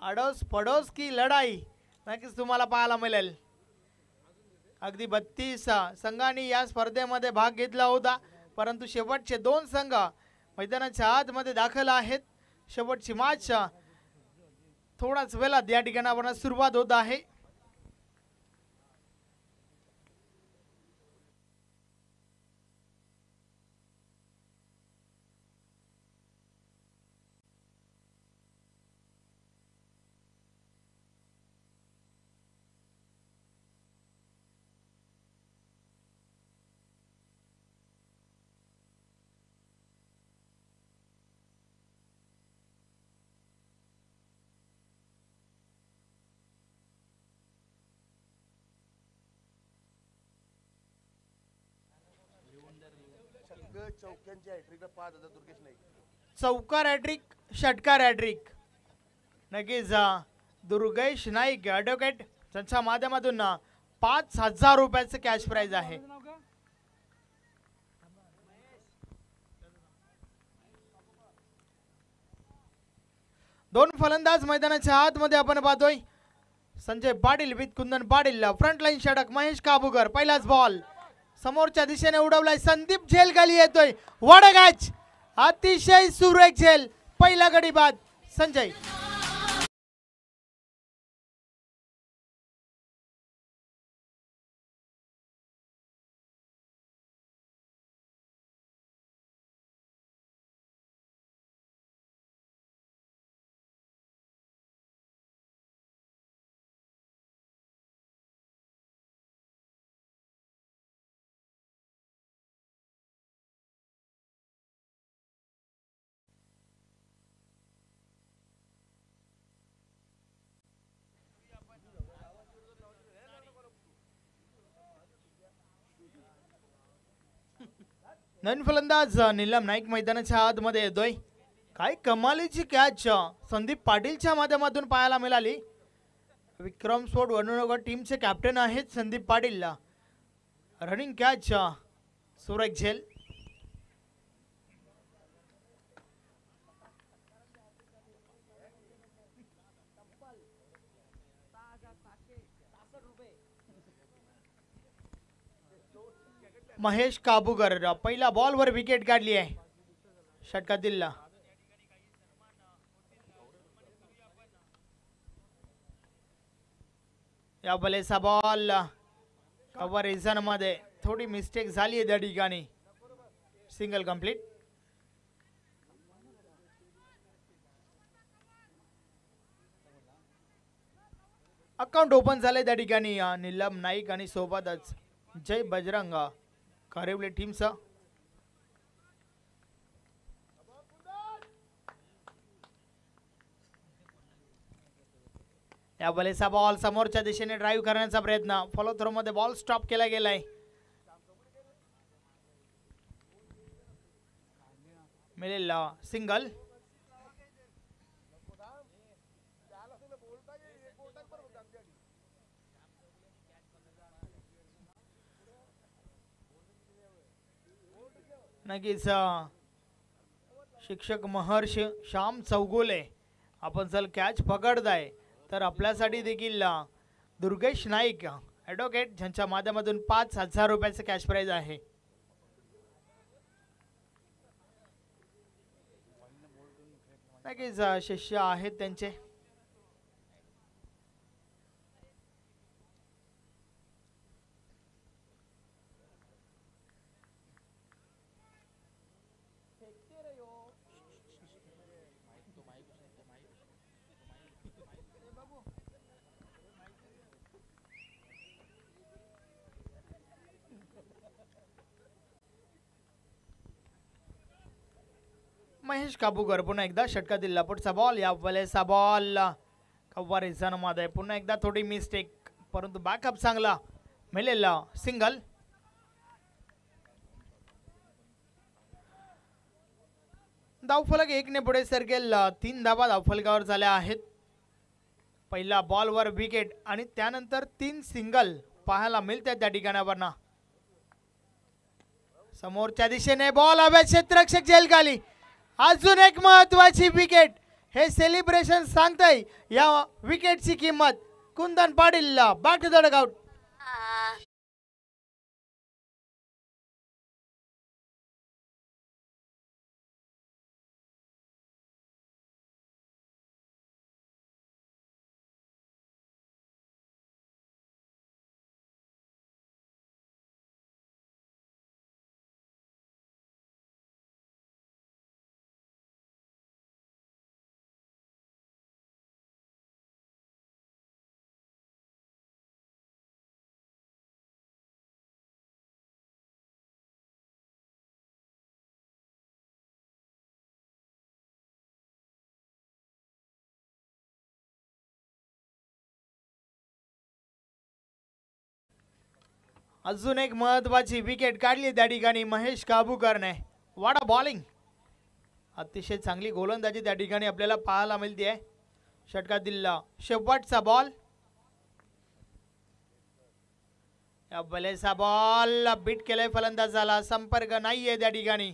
अडोस पडोस की लढाई नक्कीच तुम्हाला पाहायला मिळेल। अगदी 32 संघांनी या स्पर्धेमध्ये भाग घेतला होता, परंतु शेवटचे 2 संघ मैदानाच्या आतमध्ये दाखल आहेत। शेवटची मॅच थोडाच वेळात या ठिकाणावर सुरुवात होत आहे। चौकार हॅट्रिक षटकार हॅट्रिक नक्कीच दुर्गेश नाईक ॲडव्होकेट त्यांच्या माध्यमातून 5000 रुपयाचं कॅश प्राइज आहे। दोन फलंदाज मैदानाच्या आतमध्ये आपण पाहतोय। Sanjay Patil with Kundan Patil front line षटक महेश काबूकर पहिलाच बॉल समोरच्या दिशेने उडवलाय संदीप झेल खाली येतोय वड कॅच अतिशय सुरेख झेल पहिला गडी बाद संजय। नवीन फलंदाज नीलम नाईक मैदानाच्या आतमध्ये येतोय। काय कमालीची कॅच संदीप पाटीलच्या माध्यमातून पाहायला मिळाली। विक्रम स्पोर्ट वडनगर टीमचे कॅप्टन आहेत संदीप पाटील। रनिंग कॅच सुरेख झेल। महेश काबूकर पहिला बॉलवर विकेट काढली आहे षटकातील। या बलेचा बॉल कव्हर रिझन मध्ये थोडी मिस्टेक झाली आहे त्या ठिकाणी सिंगल कंप्लीट। अकाउंट ओपन झाले त्या ठिकाणी नीलम नाईक आणि सोबतच जय बजरंग कारेवले टीमचा। या बलेचा बॉल समोरच्या दिशेने ड्राइव्ह करण्याचा प्रयत्न फॉलो थ्रो मध्ये बॉल स्टॉप केला गेलाय। मिळेल सिंगल। नक्कीच शिक्षक महर्ष श्याम चौगुले आपण जर कॅच पकडताय तर आपल्यासाठी देखील दुर्गेश नाईक ॲडव्होकेट ज्यांच्या माध्यमातून 5000 रुपयाचं कॅश प्राइज आहे। नक्कीच शिष्य आहेत त्यांचे। महेश काबूकर पुन्हा एकदा षटकातील पुढचा बॉल या वेळेचा बॉल कव्हर रिझन मध्ये पुन्हा एकदा थोडी मिस्टेक परंतु बॅकअप चांगला मिळेल सिंगल। धावफलक 1 ने पुढे सरकेल 3 धावा धावफलकावर झाल्या आहेत। पहिला बॉलवर विकेट आणि त्यानंतर 3 सिंगल पाहायला मिळतात त्या ठिकाणावर। समोरच्या दिशेने बॉल हवेत क्षेत्ररक्षक झेल खाली अजून एक महत्वाची विकेट हे सेलिब्रेशन सांगतंय या विकेटची किंमत. Kundan Patil back to the dugout. अजून एक महत्वाची विकेट काढली त्या ठिकाणी महेश काबूकरने. वाट अ बॉलिंग. अतिशय चांगली गोलंदाजी त्या ठिकाणी आपल्याला पाहायला मिळते आहे. षटकातील शेवटचा बॉल. या बलेचा बॉल बीट केलाय फलंदाजाला. संपर्क नाहीये त्या ठिकाणी.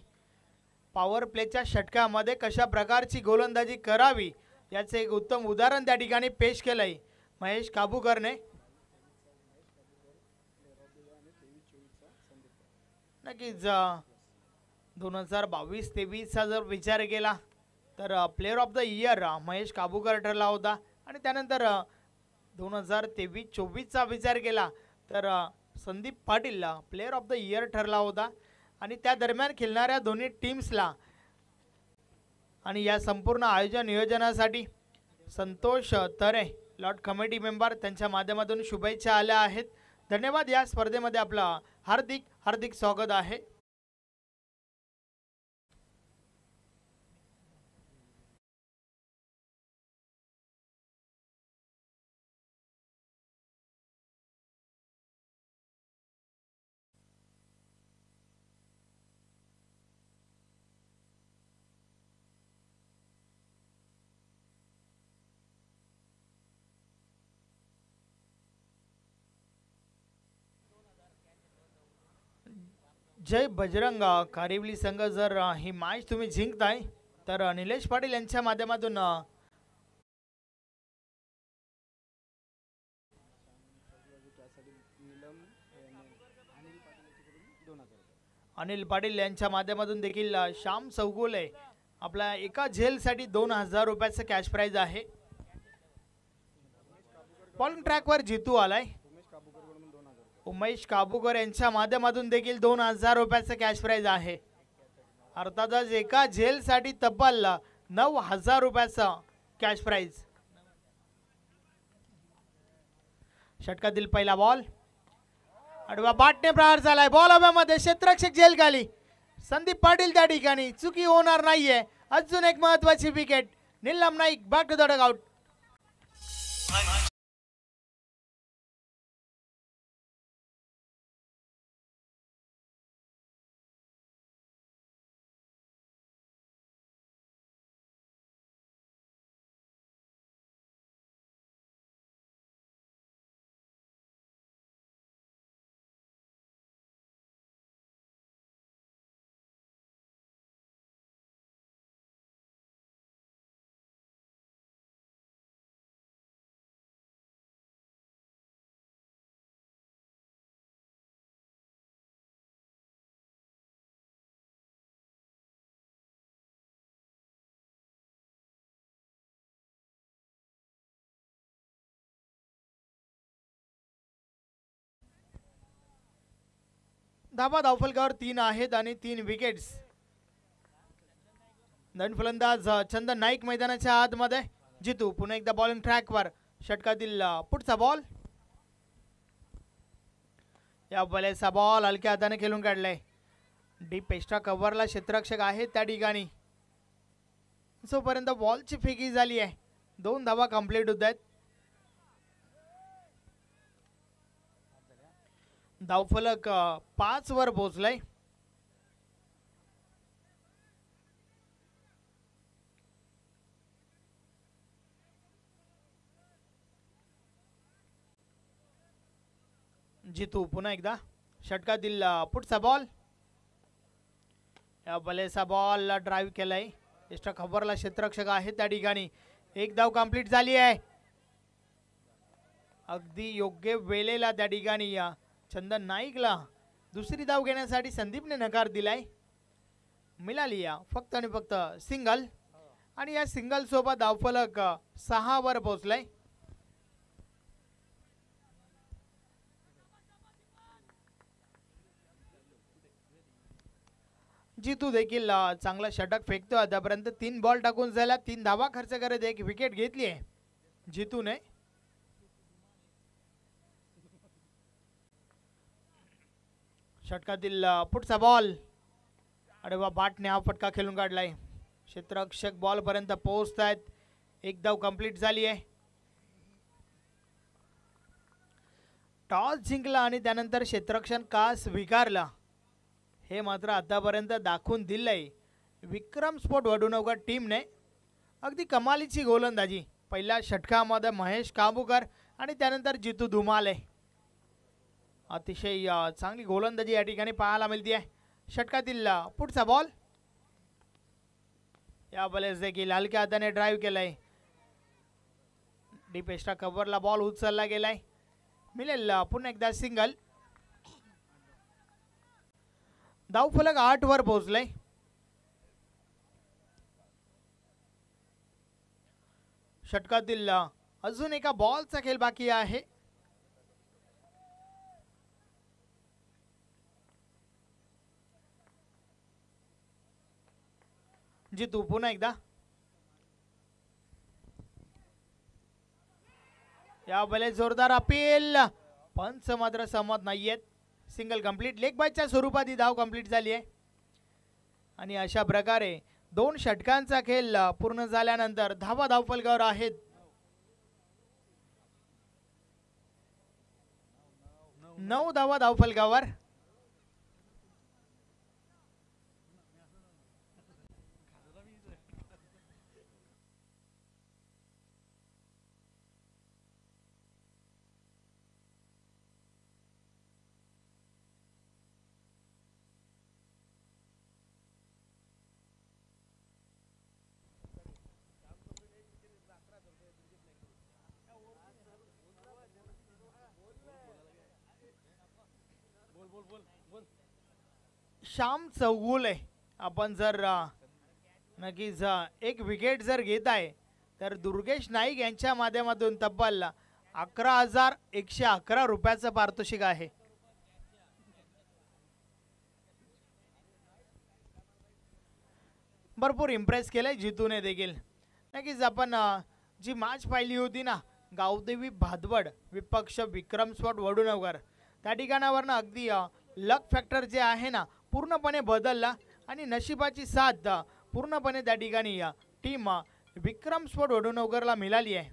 पॉवर प्लेच्या षटकामध्ये कशा प्रकारची गोलंदाजी करावी याचे एक उत्तम उदाहरण त्या ठिकाणी पेश केलंय महेश काबूकरने. नक्कीच 2022-23चा जर विचार केला तर player of the year Mahesh Kabukar ठरला होता. आणि त्यानंतर 2023-24चा विचार केला तर Sandeep Patil player of the year ठरला होता. आणि त्या दरम्यान खेळणाऱ्या दोन्ही टीम्सला आणि या संपूर्ण आयोजन नियोजनासाठी संतोष तरे लॉट कमिटी मेंबर त्यांच्या माध्यमातून शुभेच्छा आल्या आहेत. धन्यवाद. या स्पर्धेमध्ये आपलं हार्दिक हार्दिक स्वागत आहे. जय बजरंग कारिवली संघ जर ही मॅच तुम्ही जिंकताय तर निलेश पाटील यांच्या माध्यमातून अनिल पाटील यांच्या माध्यमातून देखील श्याम चौगुले आपल्या एका झेलसाठी 2000 रुपयाचं कॅश प्राइज आहे. बॉलिंग ट्रॅकवर जितू आलाय. उमेश काबूकर यांच्या माध्यमातून देखील 2000 रुपयाचं कॅश प्राइज आहे. अर्थातच एका झेलसाठी तब्बल 9000 रुपयाचं कॅश प्राइज. षटकातील पहिला बॉल. आडवा बाटने प्रहार झालाय. बॉल हवेमध्ये. क्षेत्ररक्षक झेल खाली. संदीप पाटील त्या ठिकाणी. चुकी होणार नाहीये. अजून एक महत्वाची wicket. Neelam Naik back to the dugout. धाबा धावफलकावर 3 आहेत आणि 3 विकेट्स. नवीन फलंदाज चंदन नाईक मैदानाच्या आतमध्ये. जितू पुन्हा एकदा बॉलिंग ट्रॅकवर. षटकातील पुढचा बॉल. या बॉलचा बॉल हलक्या हाताने खेळून काढलाय. डीप एक्स्ट्रा कव्हरला क्षेत्ररक्षक आहे त्या ठिकाणी. जोपर्यंत बॉलची फेकी झाली आहे 2 धावा कंप्लीट होत आहेत. धावफलक 5 वर पोहोचलाय. जितू पुन्हा एकदा. षटकातील पुढचा बॉल. या बॉलचा बॉल ड्राईव्ह केलाय. एक्स्ट्रा खबरला क्षेत्ररक्षक आहे त्या ठिकाणी. एक धाव कंप्लीट झाली आहे. अगदी योग्य वेळेला त्या ठिकाणी या चंदन नाईकला दुसरी धाव घेण्यासाठी संदीपने नकार दिलाय. मिळाली या फक्त आणि फक्त सिंगल आणि या सिंगल सोबत धावफलक 6 वर पोहोचलाय. जितू देखील चांगला षटक फेकतो. आतापर्यंत 3 बॉल टाकून झाला, 3 धावा खर्च करत एक विकेट घेतली आहे जितूने. षटकातील पुढचा बॉल, अरे वा, बाटने हा फटका खेळून काढलाय. क्षेत्ररक्षक बॉल पर्यंत पोहोचतायत. एक धाव कंप्लीट झाली आहे. टॉस जिंकला आणि त्यानंतर क्षेत्ररक्षण का स्वीकारला हे मात्र आतापर्यंत दाखवून दिलंय विक्रम स्पोर्ट वडुनगर टीमने. अगदी कमालीची गोलंदाजी पहिल्या षटकामध्ये महेश काबूकर आणि त्यानंतर जितू धुमाले. अतिशय चांगली गोलंदाजी या ठिकाणी पाहायला मिळते आहे. षटकातील पुढचा बॉल, या बॉलेस देखील हलक्या हाताने ड्राईव्ह केलाय. डीप एक्स्ट्रा कव्हरला बॉल उचलला गेलाय. मिळेल पुन्हा एकदा सिंगल. धावफलक 8 वर पोहोचलाय. षटकातील अजून एका बॉलचा खेळ बाकी आहे. जितू पुन्हा एकदा. या वेळेस जोरदार अपील, पंच मात्र सहमत नाहीयेत. Single complete. लेग बायच्या स्वरूपात ही धाव कंप्लीट झाली आहे आणि अशा प्रकारे 2 षटकांचा खेळ पूर्ण झाल्यानंतर धावा धावफलकावर आहेत. 9 धावा धावफलकावर. श्याम चौगुले आपण जर नक्कीच एक विकेट जर घेत आहे तर दुर्गेश नाईक यांच्या माध्यमातून तब्बल 11,111 रुपयाचं पारितोषिक आहे. भरपूर इम्प्रेस केलंय जितूने देखील. नक्कीच आपण जी मॅच पाहिली होती ना, गावदेवी भादवड विपक्ष विक्रम स्पोर्ट वडुनगर, त्या ठिकाणावरनं अगदी लक फॅक्टर जे आहे ना पूर्णपणे बदलला आणि नशिबाची साथ पूर्णपणे त्या ठिकाणी टीम विक्रम स्पोर्ट वडुनगरला मिळाली आहे.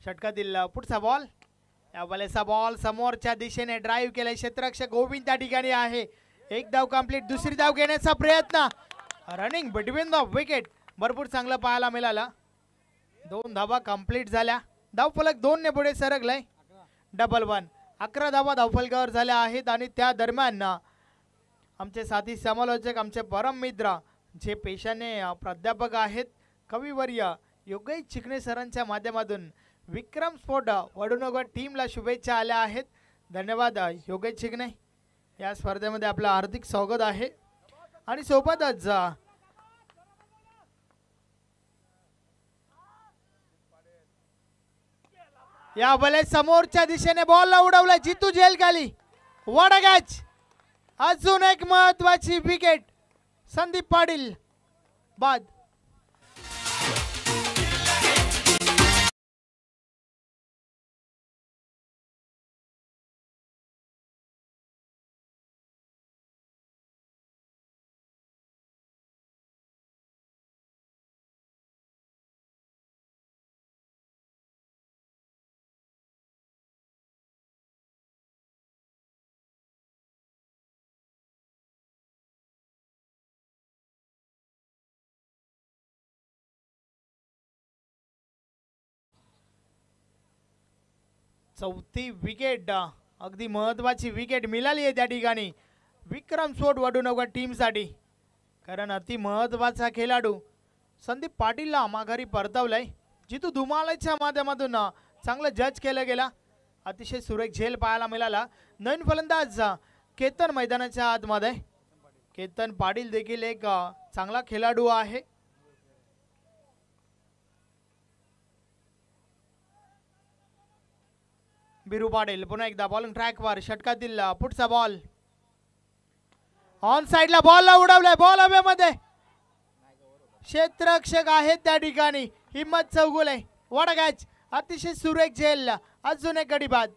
षटकातील पुढचा बॉल, या बॉलेचा बॉल समोरच्या दिशेने ड्राईव्ह केलाय. क्षेत्ररक्षक गोविंद त्या ठिकाणी आहे. एक धाव कंप्लीट. दुसरी धाव घेण्याचा प्रयत्न. रनिंग बिटवीन द विकेट भरपूर चांगलं पाहायला मिळाला. 2 धावा कंप्लीट झाल्या. धावफलक 2 ने पुढे सरकलाय. डबल 1. 11 धावा धावफलकावर झाल्या आहेत आणि त्या दरम्यान आमचे साथी समालोचक, आमचे परम मित्र जे पेशाने प्राध्यापक आहेत, कविवर्य योगेश चिकणे सरांच्या माध्यमातून विक्रम स्पोर्ट वडुनगर टीमला शुभेच्छा आल्या आहेत. धन्यवाद योगेश चिकणे. या स्पर्धेमध्ये आपलं हार्दिक स्वागत आहे. आणि सोबतच या बॉल समोरच्या दिशेने बॉलला उडवला. जितू जेल खाली. What a catch. अजून एक महत्वाची विकेट. संदीप पाटील बाद. चौथी विकेट, अगदी महत्वाची विकेट मिळाली आहे त्या ठिकाणी विक्रम सोट वडूनगर टीमसाठी. कारण अति महत्वाचा खेळाडू संदीप पाटीलला माघारी परतवलंय. जितू धुमाळच्या माध्यमातून चांगलं जज केलं गेला. अतिशय सुरेख झेल पाहायला मिळाला. नवीन फलंदाज केतन मैदानाच्या आतमध्ये. केतन पाटील देखील एक चांगला खेळाडू आहे. बिरू पाटील पुन्हा एकदा बॉलिंग ट्रॅकवर. षटकातील पुढचा बॉल ऑन साइडला बॉलला उडवलाय. बॉल हवेमध्ये. क्षेत्ररक्षक आहेत त्या ठिकाणी. हिम्मत चौगुले. वडा कॅच. अतिशय सुरेख झेल. अजून एक गडी बाद.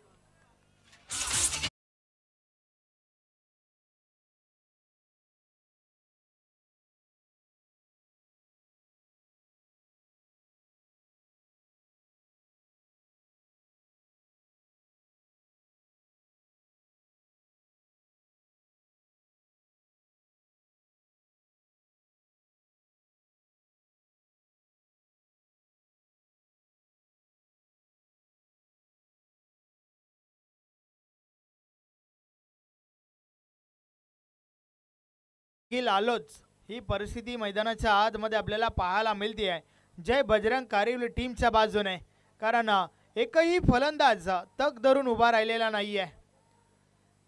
आलोच. ही परिस्थिती मैदानाच्या आतमध्ये आपल्याला पाहायला मिळते आहे जय बजरंग कारिवली टीमच्या बाजूने. कारण एकही फलंदाज तक धरून उभा राहिलेला नाहीये.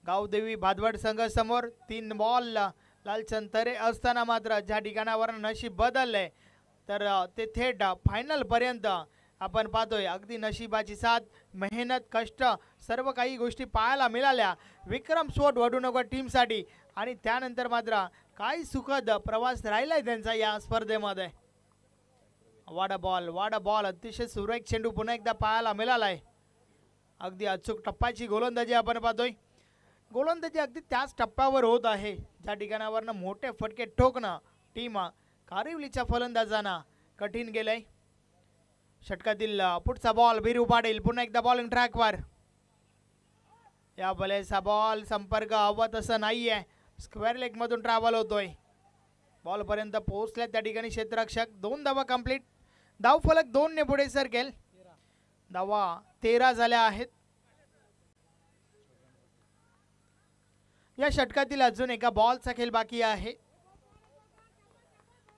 गावदेवी भादवड संघ समोर 3 बॉल लालचंद तरे असताना मात्र ज्या ठिकाणावर नशीब बदलले तर ते थेट फायनल पर्यंत आपण पाहतोय. अगदी नशिबाची साथ, मेहनत, कष्ट सर्व काही गोष्टी पाहायला मिळाल्या विक्रम सोट वडूनगर टीमसाठी. आणि त्यानंतर मात्र काय सुखद प्रवास राहिलाय त्यांचा या स्पर्धेमध्ये. वाडा बॉल अतिशय सुरेख चेंडू पुन्हा एकदा पाहायला मिळालाय. अगदी अचूक टप्प्याची गोलंदाजी आपण पाहतोय. गोलंदाजी अगदी त्याच टप्प्यावर होत आहे ज्या ठिकाणावरनं मोठे फटके ठोकणं टीम कारिवलीच्या फलंदाजांना कठीण गेलंय. षटकातील पुढचा बॉल बिरू पाटील पुन्हा एकदा बॉलिंग ट्रॅकवर. या बलेचा बॉल संपर्क हवत असं नाहीये. स्क्वेअर लेग मधून ट्रॅव्हल होतोय. बॉल पर्यंत पोहोचल्या त्या ठिकाणी क्षेत्ररक्षक. 2 धावा कंप्लीट. धाव फलक 2 ने पुढे सरकेल. धावा 13 झाल्या आहेत. या षटकातील अजून एका बॉलचा खेळ बाकी आहे.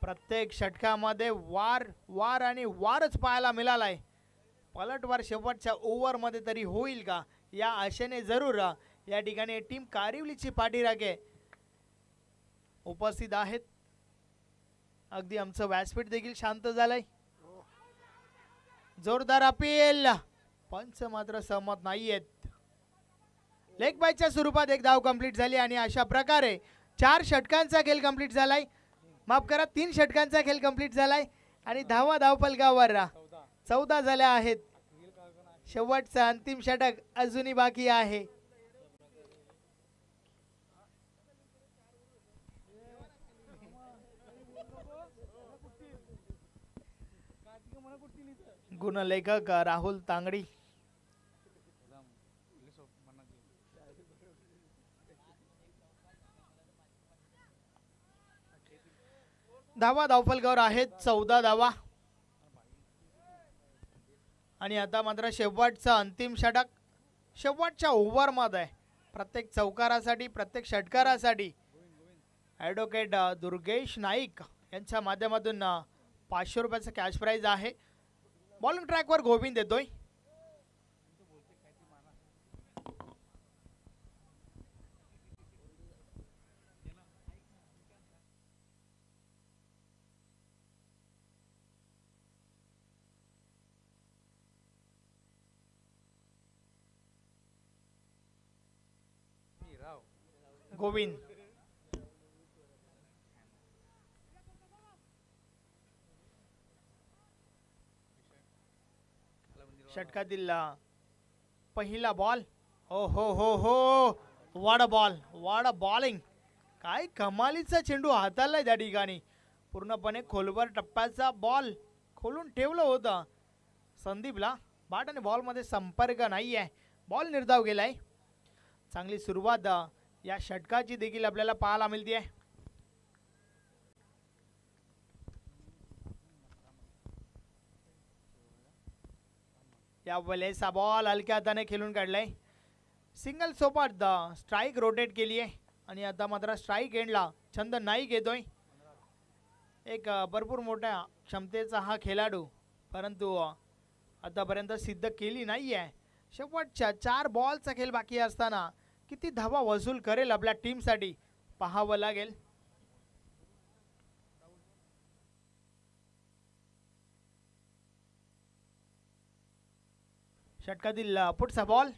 प्रत्येक षटकामध्ये वार आणि वारच पाहायला मिळालाय. पलटवार शेवटच्या ओव्हरमध्ये तरी होईल का या आशेने जरूर या ठिकाणी टीम कारिवलीची पाठीराखे उपस्थित आहेत. अगदी आमचं व्यासपीठ देखील शांत झालंय. जोरदार अपील. पंच मात्र सहमत नाहीयेत. लेग बायच्या स्वरूपात एक धाव कंप्लीट झाली आणि अशा प्रकारे 4 षटकांचा खेळ कंप्लीट झालाय. माफ करा 3 षटकांचा खेळ कंप्लीट झालाय आणि धावा धावफलकावर 14 झाल्या आहेत. शेवटचं अंतिम षटक अजूनही बाकी आहे. गुणलेखक राहुल तांगडी. धावा धावफलकावर आहेत 14 धावा. आणि आता मात्र शेवटचा अंतिम षटक. शेवटच्या ओव्हरमध्ये प्रत्येक चौकारासाठी प्रत्येक षटकारासाठी ॲडव्होकेट दुर्गेश नाईक यांच्या माध्यमातून 500 रुपयाचं कॅश प्राइज आहे. बॉलिंग ट्रॅकवर गोविंद येतोय. गोविंद षटकातील पहिला बॉल. हो हो हो हो वाडा बॉलिंग. काय कमालीचा चेंडू हाताळलाय त्या ठिकाणी. पूर्णपणे खोलवर टप्प्याचा बॉल खोलून ठेवलं होतं संदीपला. बॅट आणि बॉलमध्ये संपर्क नाही आहे. बॉल निर्धाव गेलाय. चांगली सुरुवात या षटकाची देखील आपल्याला पाहायला मिळते आहे. या वेळेस बॉल हलक्या हाताने खेळून काढलाय. सिंगल सोबत स्ट्राईक रोटेट केली आहे आणि आता मात्र स्ट्राईक एंडला छंद नाही घेतोय. एक भरपूर मोठ्या क्षमतेचा हा खेळाडू, परंतु आतापर्यंत सिद्ध केली नाही आहे. शेवटच्या 4 बॉलचा खेळ बाकी असताना किती धावा वसूल करेल आपल्या टीमसाठी पाहावं लागेल. षटकातील पुढचा बॉल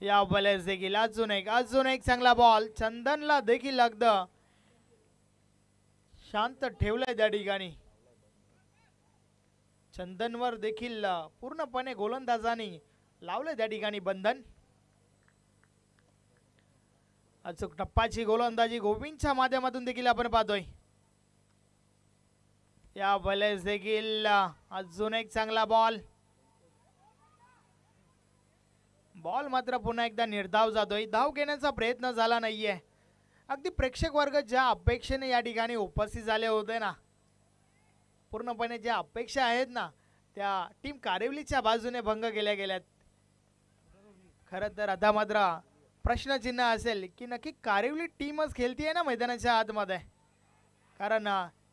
या वेळेस देखील अजून एक चांगला बॉल. चंदनला देखील अगदी शांत ठेवलंय त्या ठिकाणी. चंदनवर देखील पूर्णपणे गोलंदाजांनी लावलंय त्या ठिकाणी बंधन. अचूक टप्पाची गोलंदाजी गोविंदच्या माध्यमातून देखील आपण पाहतोय. या वेळेस देखील अजून एक चांगला बॉल. बॉल मात्र पुन्हा एकदा निर्धाव जातोय. धाव घेण्याचा प्रयत्न झाला नाहीये. अगदी प्रेक्षक वर्ग ज्या अपेक्षेने या ठिकाणी उपस्थित झाले होते ना, पूर्णपणे ज्या अपेक्षा आहेत ना, त्या टीम कारिवलीच्या बाजूने भंग केल्या गेल्यात. खरं तर आता मात्र प्रश्नचिन्ह असेल की नक्की कारिवली टीमच खेळतीये ना मैदानाच्या आतमध्ये, कारण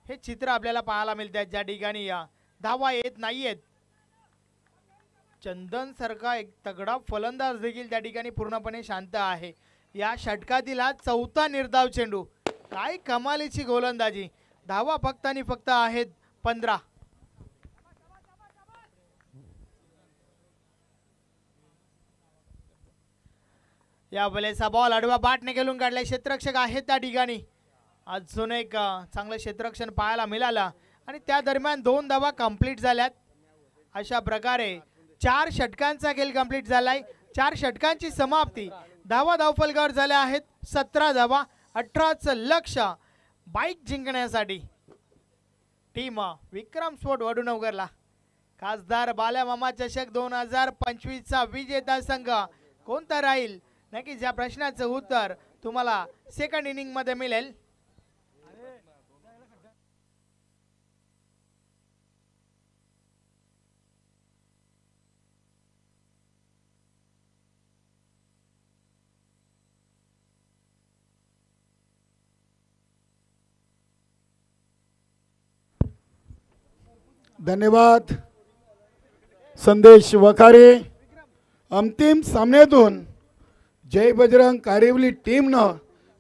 हे चित्र आपल्याला पाहायला मिळते ज्या ठिकाणी धावा येत नाहीयेत. चंदन सारखा एक तगडा फलंदाज देखील त्या ठिकाणी पूर्णपणे शांत आहे. या षटकातील हा 4था निर्धाव चेंडू. काय कमालीची गोलंदाजी. धावा फक्त आणि फक्त आहेत 15. या वेळेचा बॉल आडवा बाटने खेळून काढलाय. क्षेत्ररक्षक आहेत त्या ठिकाणी. अजून एक चांगलं क्षेत्ररक्षण पाहायला मिळालं आणि त्या दरम्यान 2 धावा कंप्लीट झाल्यात. अशा प्रकारे 4 षटकांचा खेळ कंप्लीट झालाय. 4 षटकांची समाप्ती. धावा धावफलकावर झाल्या आहेत 17 धावा. 18चं लक्ष बाईक जिंकण्यासाठी टीम विक्रम स्पोर्ट वडूनगरला. खासदार बाल्यामामा चषक 2025चा विजेता संघ कोणता राहील, नक्कीच या प्रश्नाचं उत्तर तुम्हाला सेकंड इनिंग मध्ये मिळेल. धन्यवाद संदेश वखारे. अंतिम सामन्यातून जय बजरंग कारिवली टीमनं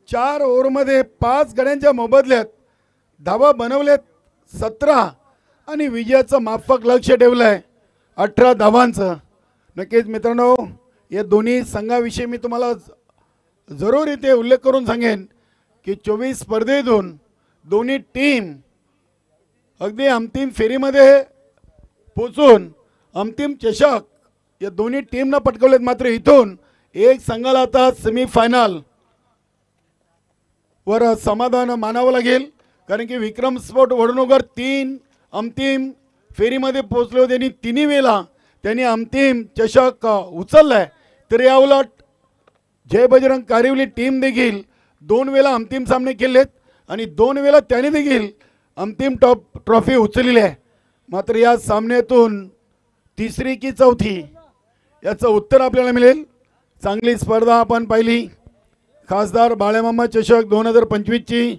4 ओव्हरमध्ये 5 गड्यांच्या मोबदल्यात धावा बनवल्यात 17 आणि विजयाचं माफक लक्ष ठेवलंय 18 धावांचं. नक्कीच मित्रांनो, या दोन्ही संघाविषयी मी तुम्हाला जरूर इथे उल्लेख करून सांगेन की 24 स्पर्धेतून दोन्ही टीम अगदी अंतिम फेरीमध्ये पोचून अंतिम चषक या दोन्ही टीमनं पटकवलेत. मात्र इथून एक संघाला आता सेमीफायनल वर समाधान मानावं लागेल, कारण की विक्रम स्पोर्ट वडूनगर 3 अंतिम फेरीमध्ये पोचले होते आणि 3 वेळा त्यांनी अंतिम चषक उचललाय. तर या उलट जय बजरंग कारिवली टीम देखील 2 वेळा अंतिम सामने केलेत आणि 2 वेळा त्याने देखील अंतिम ट्रॉफी उचलली आहे. मात्र या सामन्यातून तिसरी की चौथी याचं उत्तर आपल्याला मिळेल. चांगली स्पर्धा आपण पाहिली. खासदार बाळ्यामामा चषक 2025ची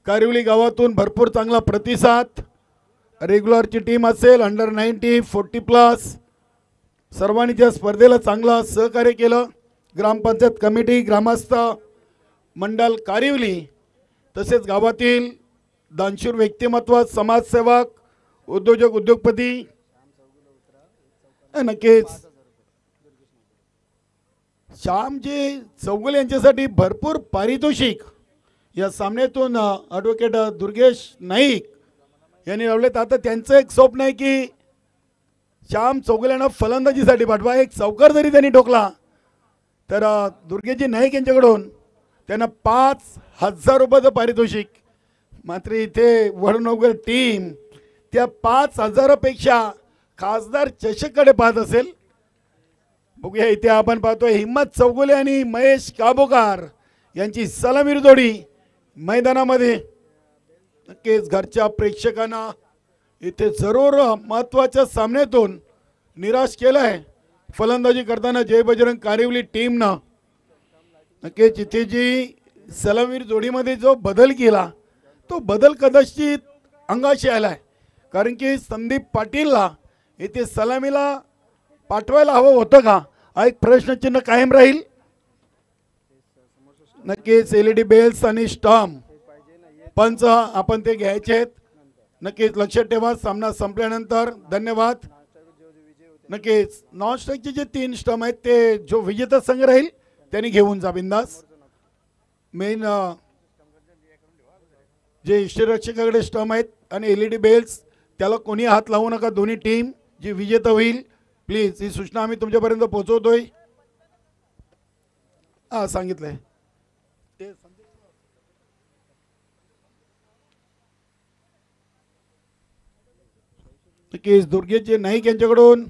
कारिवली गावातून भरपूर चांगला प्रतिसाद. रेग्युलरची टीम असेल, अंडर 90, 40+, सर्वांनी त्या स्पर्धेला चांगलं सहकार्य केलं. ग्रामपंचायत कमिटी, ग्रामस्थ मंडळ कारिवली, तसेच गावातील दानशूर व्यक्तिमत्व, समाजसेवक, उद्योजक, उद्योगपती, नक्कीच श्यामजी चौगुले यांच्यासाठी भरपूर पारितोषिक या सामन्यातून ॲडव्होकेट दुर्गेश नाईक यांनी लावलेत. आता त्यांचं एक स्वप्न आहे की श्याम चौगुल्यांना फलंदाजीसाठी पाठवा. एक चौकार जरी त्यांनी ठोकला तर दुर्गेशजी नाईक यांच्याकडून त्यांना 5,000 रुपयाचं पारितोषिक. मात्र इथे वडूनगर टीम त्या 5,000पेक्षा खासदार चषककडे पाहत असेल. बघूया, इथे आपण पाहतोय हिम्मत चौगुले आणि महेश काबोकार यांची सलामीर जोडी मैदानामध्ये. नक्कीच घरच्या प्रेक्षकांना इथे जरूर महत्त्वाच्या सामन्यातून निराश केलंय फलंदाजी करताना जय बजरंग कारिवली टीमनं. नक्कीच इथे जी सलामीर जोडीमध्ये जो बदल केला तो बदल कदाचित अंगाशी आलाय, कारण की संदीप पाटीलला इथे सलामीला पाठवायला हवं होतं का, हा एक प्रश्नचिन्ह कायम राहील. नक्कीच LED बेल्स आणि स्टंप पंच आपण ते घ्यायचे आहेत. नक्कीच लक्षात ठेवा सामना संपल्यानंतर. धन्यवाद. नक्कीच नॉन स्ट्राईकचे जे 3 स्टंप आहेत ते जो विजेता संघ राहील त्यांनी घेऊन जा बिंदास. मेन जे इष्टरक्षकाकडे स्टंप आहेत आणि LED बेल्स त्याला कोणी हात लावू नका. दोन्ही टीम जी विजेता होईल प्लीज, ही सूचना आम्ही तुमच्यापर्यंत पोहोचवतोय. हा सांगितलंय नक्कीच. दुर्गेशजी नाईक यांच्याकडून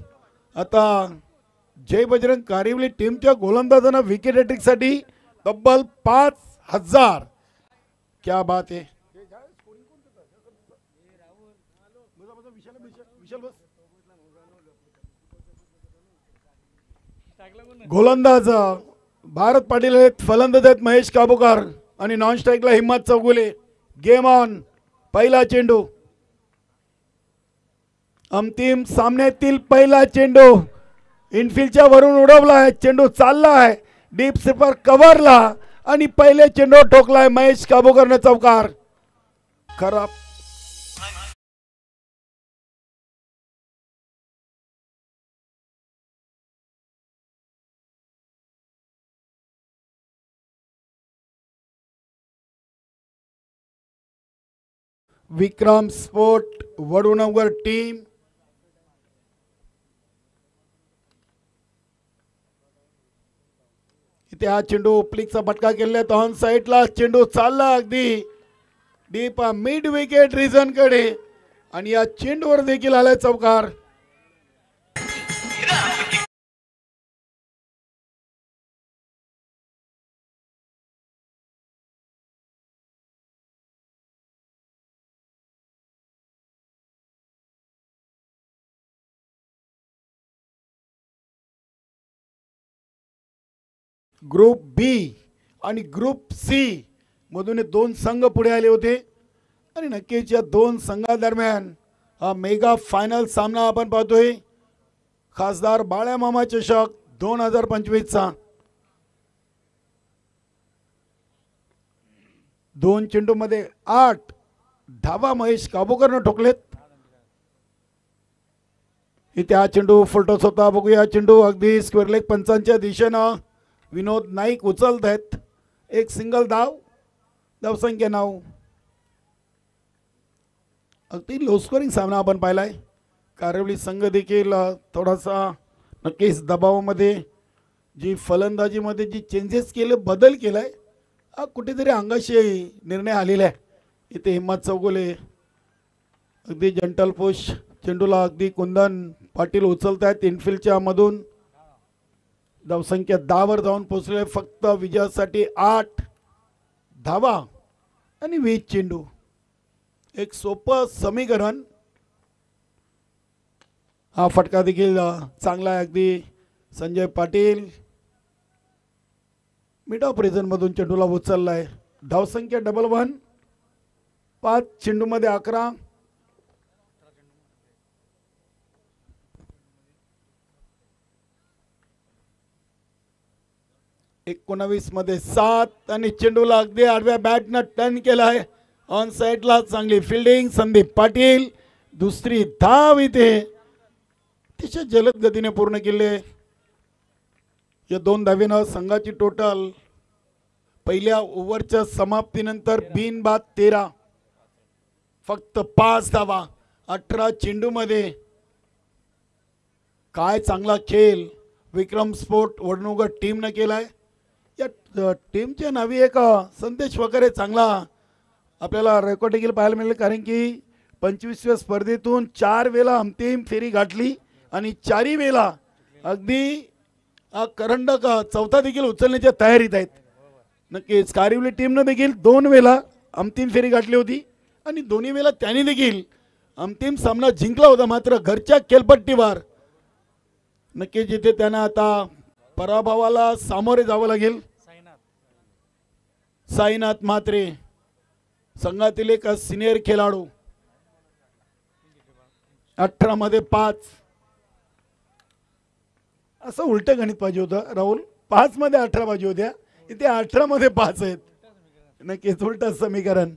आता जय बजरंग कारिवली टीमच्या गोलंदाजांना विकेट हॅट्रिकसाठी तब्बल 5000. क्या बात है. गोलंदाज भारत पाटील आहेत, फलंदाज आहेत महेश काबूकर आणि नॉन स्ट्राईकला हिम्मत चौगुले. Game on. पहिला चेंडू. अंतिम सामन्यातील पहिला चेंडू इनफिल्डच्या वरून उडवला आहे. चेंडू चालला आहे डीप स्लिपर कव्हरला आणि पहिले चेंडू ठोकलाय महेश काबूकरने चौकार. खराब विक्रम स्पोर्ट वडूनगर टीम इथे हा चेंडू प्लिकचा फटका केलेला. ऑन साईडला चेंडू चालला अगदी डीप मिड विकेट रिझन कडे आणि या चेंडूवर देखील आलाय चौकार. ग्रुप बी आणि ग्रुप सी मधून 2 संघ पुढे आले होते आणि नक्कीच या 2 संघादरम्यान हा मेगा फायनल सामना आपण पाहतोय. खासदार बाळ्या मामा चषक 2025 चा. 2 चेंडू मध्ये 8 धावा महेश काबूकरने ठोकलेत. इथे हा चेंडू फुलटॉस होता. बघूया चेंडू अगदी स्क्वेअर लेग पंचांच्या दिशेनं विनोद नाईक उचलत आहेत. एक सिंगल धाव. धावसंख्या 9. अगदी लो स्कोरिंग सामना आपण पाहिलाय. कारिवली संघ देखील थोडासा नक्कीच दबावामध्ये जी फलंदाजीमध्ये जी चेंजेस केले बदल केलाय हा कुठेतरी अंगाशी निर्णय आलेला आहे. इथे हिम्मत चौगुले अगदी जंटल पुश. चेंडूला अगदी कुंदन पाटील उचलत आहेत इनफिल्डच्या मधून. धावसंख्या 10 वर जाऊन पोहोचले. फक्त विजयासाठी 8 धावा आणि 20 चेंडू. एक सोपं समीकरण. हा फटका देखील चांगला आहे अगदी Sanjay Patil mid off region मधून चेंडूला उचललाय. धावसंख्या 11. 5 चेंडू मध्ये 11. मध्ये 7 आणि चेंडूला अगदी आडव्या बॅटनं टर्न केलाय. ऑन साईडला चांगली फिल्डिंग संदीप पाटील. दुसरी धाव इथे अतिशय जलद गतीने पूर्ण केले. या 2 धावेनं संघाची टोटल पहिल्या ओव्हरच्या समाप्तीनंतर बिनबाद 13. फक्त 5 धावा 18 चेंडू मध्ये. काय चांगला खेळ विक्रम स्पोर्ट वडनगर टीमने केलाय. या टीमच्या नावी एक संदेश वगैरे चांगला आपल्याला रेकॉर्ड देखील पाहायला मिळेल, कारण की 25व्या स्पर्धेतून 4 वेळा अंतिम फेरी गाठली आणि 4ही वेळा अगदी करंडक चौथा देखील उचलण्याच्या तयारीत आहेत. नक्कीच कारिवली टीमने देखील 2 वेळा अंतिम फेरी गाठली होती आणि दोन्ही वेळा त्यांनी देखील अंतिम सामना जिंकला होता. मात्र घरच्या खेळपट्टीवर नक्कीच जिथे त्यांना आता पराभवाला सामोरे जावं लागेल. साईनाथ म्हात्रे संघातील एक सिनियर खेळाडू 18 मध्ये 5. असं उलटं गणित पाहिजे होतं राहुल. 5 मध्ये 18 पाहिजे होत्या, इथे 18 मध्ये 5 आहेत. नक्कीच उलटं समीकरण.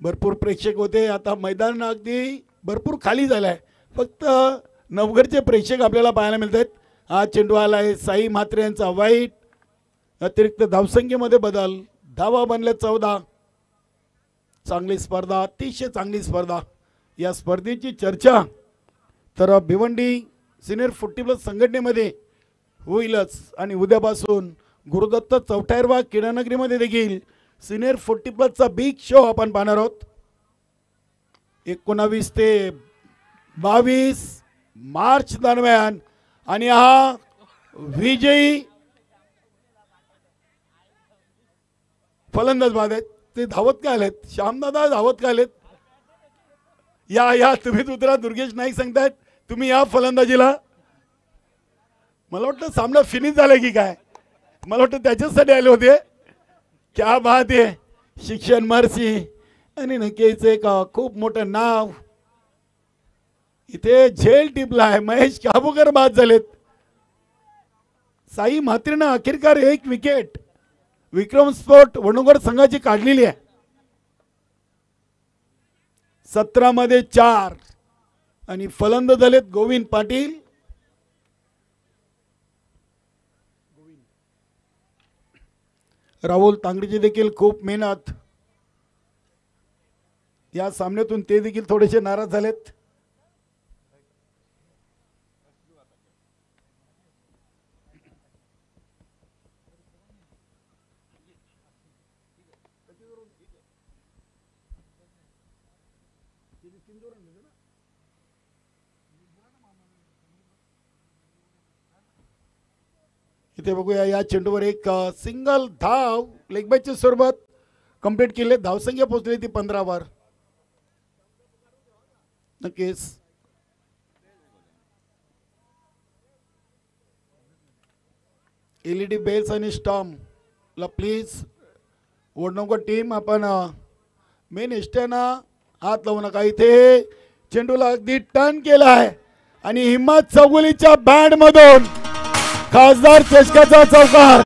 भरपूर प्रेक्षक होते. आता मैदान अगदी भरपूर खाली झालं आहे. फक्त नवघरचे प्रेक्षक आपल्याला पाहायला मिळत आहेत. हा चेंडू आला आहे साई म्हात्रे यांचा वाईट. अतिरिक्त धावसंख्येमध्ये बदल. धावा बनल्या 14. चांगली स्पर्धा, अतिशय चांगली स्पर्धा. या स्पर्धेची चर्चा तर भिवंडी सिनियर 40+ संघटनेमध्ये होईलच. आणि उद्यापासून गुरुदत्त चौटायरवा क्रीडानगरीमध्ये देखील सिनियर 40+ बिग शो आपण पाहणार आहोत. 19 ते 22 मार्च दरम्यान. आणि हा विजयी फलंदाज बाद आहेत. ते धावत काय आलेत? श्यामदादा धावत काय आलेत? या तुम्हीच उतरा. दुर्गेश नाईक सांगतायत तुम्ही या फलंदाजीला. मला वाटतं सामना फिनिश झाला की काय? मला वाटतं त्याच्यासाठी आले होते. क्या बात आहे. शिक्षण मार्सी आणि नक्कीच एक खूप मोठं नाव इथे झेल टिपला आहे. महेश काबूकर बाद झालेत. साई म्हात्रेनं अखेरकार 1 विकेट विक्रम स्पोर्ट वडनगर संघाची काढलेली आहे. 17 मध्ये 4 आणि फलंदाज झालेत गोविंद पाटील. राहुल तांगडीची देखील खूप मेहनत. या सामन्यातून ते देखील थोडेसे नाराज झालेत. इथे बघूया या चेंडूवर एक सिंगल धाव लेग बायच्या स्वरूपात कंप्लीट केले. धावसंख्या पोहोचली ती 15 वर. नक्कीच LED बेल्स आणि स्टॉम्पला प्लीज वडनगर टीम आपण मेन इष्टांना हात लावू नका. इथे चेंडूला अगदी टर्न केला आहे आणि हिम्मत चौगुलीच्या बँड मधून खासदार चषकाचा चौकार.